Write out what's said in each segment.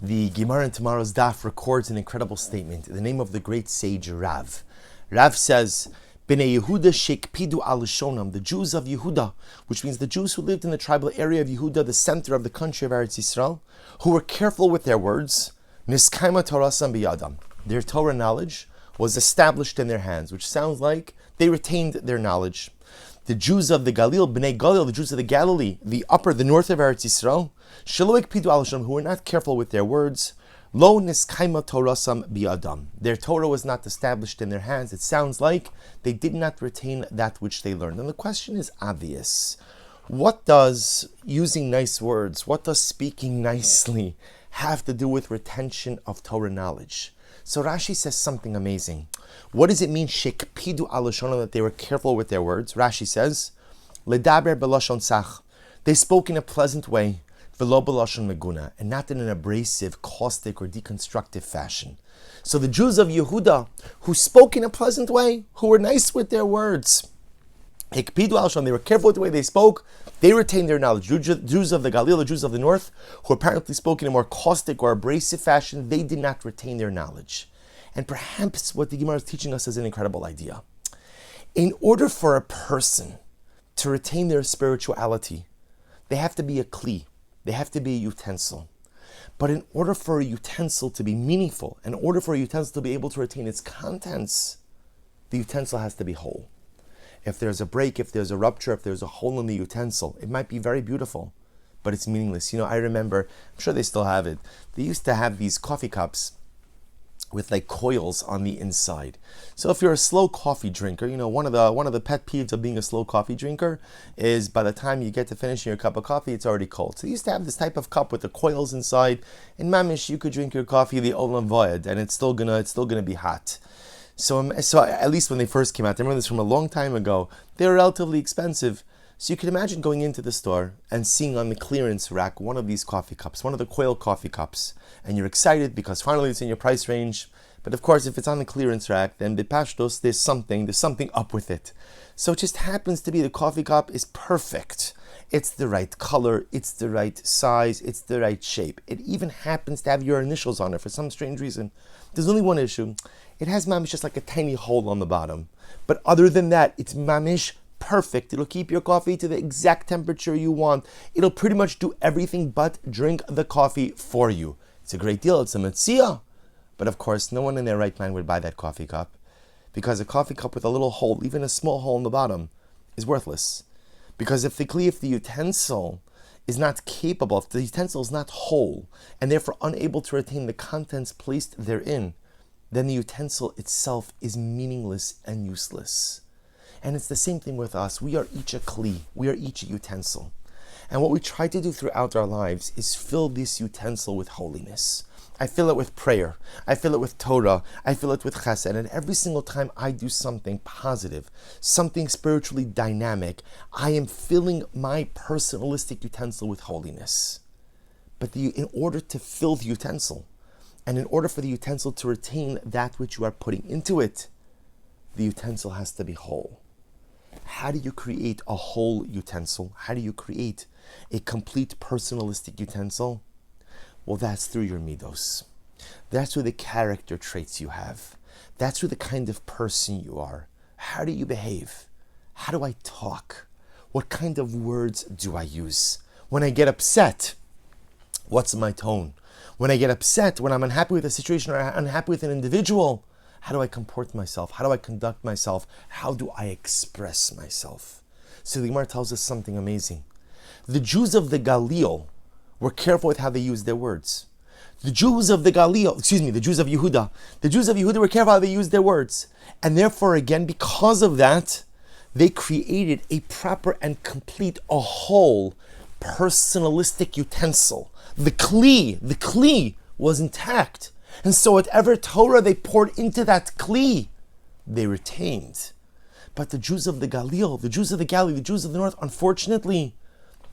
The Gemara in tomorrow's daf records an incredible statement in the name of the great sage Rav. Rav says, Bnei Yehuda shekpidu al Lashonam, the Jews of Yehuda, which means the Jews who lived in the tribal area of Yehuda, the center of the country of Eretz Yisrael, who were careful with their words, niskaima torasam biyadam. Their Torah knowledge was established in their hands, which sounds like they retained their knowledge. The Jews of the Galil, Bnei Galil, the Jews of the Galilee, the north of Eretz Yisrael, Shelo ekpidu al Lashonam, who were not careful with their words, Lo niskaima torasam biyadam. Their Torah was not established in their hands. It sounds like they did not retain that which they learned. And the question is obvious. What does using nice words, what does speaking nicely have to do with retention of Torah knowledge? So Rashi says something amazing. What does it mean, shekpidu al Lashonam, that they were careful with their words? Rashi says, ledaber b'lashon sach. They spoke in a pleasant way, v'lo b'lashon meguna, and not in an abrasive, caustic, or deconstructive fashion. So the Jews of Yehuda, who spoke in a pleasant way, who were nice with their words, hekpidu al Lashon, they were careful with the way they spoke, they retained their knowledge. Jews of the Galil, the Jews of the north, who apparently spoke in a more caustic or abrasive fashion, they did not retain their knowledge. And perhaps what the Gemara is teaching us is an incredible idea. In order for a person to retain their spirituality, they have to be a kli. They have to be a utensil. But in order for a utensil to be meaningful, in order for a utensil to be able to retain its contents, the utensil has to be whole. If there's a break, if there's a rupture, if there's a hole in the utensil, it might be very beautiful, but it's meaningless. I remember, I'm sure they still have it, they used to have these coffee cups with like coils on the inside. So if you're a slow coffee drinker, one of the pet peeves of being a slow coffee drinker is by the time you get to finishing your cup of coffee, it's already cold. So they used to have this type of cup with the coils inside, and mamish, you could drink your coffee the olam voyed, and it's still gonna be hot. So at least when they first came out, I remember this from a long time ago, they were relatively expensive. So you can imagine going into the store and seeing on the clearance rack one of these coffee cups, one of the coil coffee cups, and you're excited because finally it's in your price range. But of course, if it's on the clearance rack, then b'pashtos, there's something up with it. So it just happens to be the coffee cup is perfect. It's the right color, it's the right size, it's the right shape. It even happens to have your initials on it for some strange reason. There's only one issue. It has mamish just like a tiny hole on the bottom. But other than that, it's mamish perfect. It'll keep your coffee to the exact temperature you want. It'll pretty much do everything but drink the coffee for you. It's a great deal. It's a metzia. But of course, no one in their right mind would buy that coffee cup, because a coffee cup with a little hole, even a small hole in the bottom, is worthless. Because if the utensil is not capable, if the utensil is not whole, and therefore unable to retain the contents placed therein, then the utensil itself is meaningless and useless. And it's the same thing with us. We are each a kli. We are each a utensil. And what we try to do throughout our lives is fill this utensil with holiness. I fill it with prayer. I fill it with Torah. I fill it with chesed. And every single time I do something positive, something spiritually dynamic, I am filling my personalistic utensil with holiness. But in order to fill the utensil, and in order for the utensil to retain that which you are putting into it, the utensil has to be whole. How do you create a whole utensil? How do you create a complete personalistic utensil? Well, that's through your midos. That's through the character traits you have. That's through the kind of person you are. How do you behave? How do I talk? What kind of words do I use? When I get upset, what's my tone? When I get upset, when I'm unhappy with a situation or unhappy with an individual, how do I comport myself? How do I conduct myself? How do I express myself? So the Gemara tells us something amazing. The Jews of the Galil were careful with how they used their words. The Jews of Yehuda. The Jews of Yehuda were careful how they used their words. And therefore, again, because of that, they created a proper and complete, a whole, personalistic utensil. The kli was intact. And so whatever Torah they poured into that kli, they retained. But the Jews of the Galil, the Jews of the Galilee, the Jews of the north, unfortunately,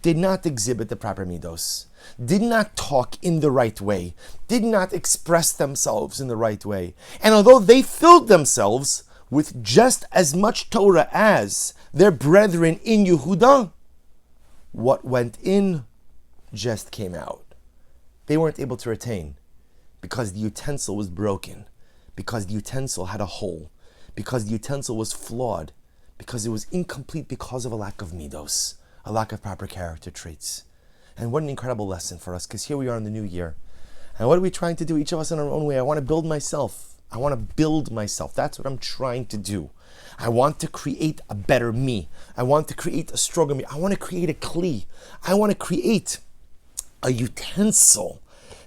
did not exhibit the proper midos, did not talk in the right way, did not express themselves in the right way. And although they filled themselves with just as much Torah as their brethren in Yehuda, what went in just came out. they weren't able to retain because the utensil was broken, because the utensil had a hole, because the utensil was flawed, because it was incomplete because of a lack of midos, a lack of proper character traits. And what an incredible lesson for us, because here we are in the new year. And what are we trying to do, each of us in our own way? I want to build myself. I want to build myself. That's what I'm trying to do. I want to create a better me. I want to create a stronger me. I want to create a kli. I want to create a utensil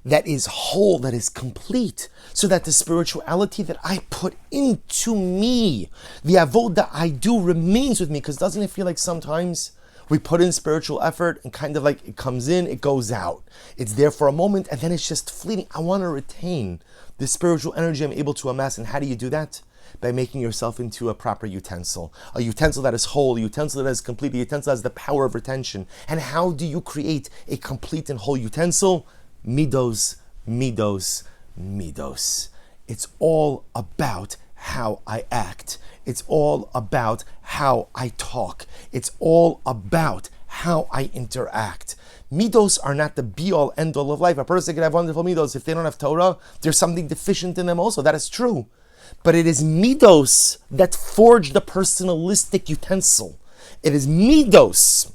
that is whole, that is complete, so that the spirituality that I put into me, the avodah I do, remains with me. Because doesn't it feel like sometimes we put in spiritual effort and kind of like it comes in, it goes out. It's there for a moment and then it's just fleeting. I want to retain the spiritual energy I'm able to amass. And how do you do that? By making yourself into a proper utensil. A utensil that is whole, a utensil that is complete, a utensil that has the power of retention. And how do you create a complete and whole utensil? Midos, midos, midos. It's all about how I act. It's all about how I talk. It's all about how I interact. Midos are not the be-all, end-all of life. A person can have wonderful midos. If they don't have Torah, there's something deficient in them also. That is true. But it is midos that forge the personalistic utensil. It is midos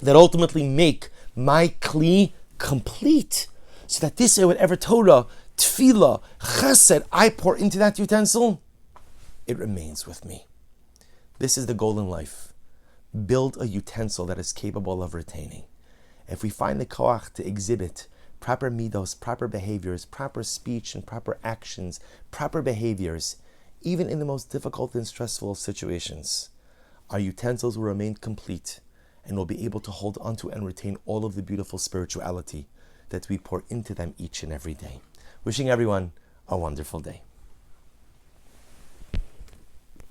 that ultimately make my kli complete. So that this way, whatever Torah, tefillah, chesed I pour into that utensil, it remains with me. This is the goal in life. Build a utensil that is capable of retaining. If we find the koach to exhibit proper midos, proper behaviors, proper speech and proper actions, proper behaviors, even in the most difficult and stressful situations, our utensils will remain complete and will be able to hold onto and retain all of the beautiful spirituality that we pour into them each and every day. Wishing everyone a wonderful day.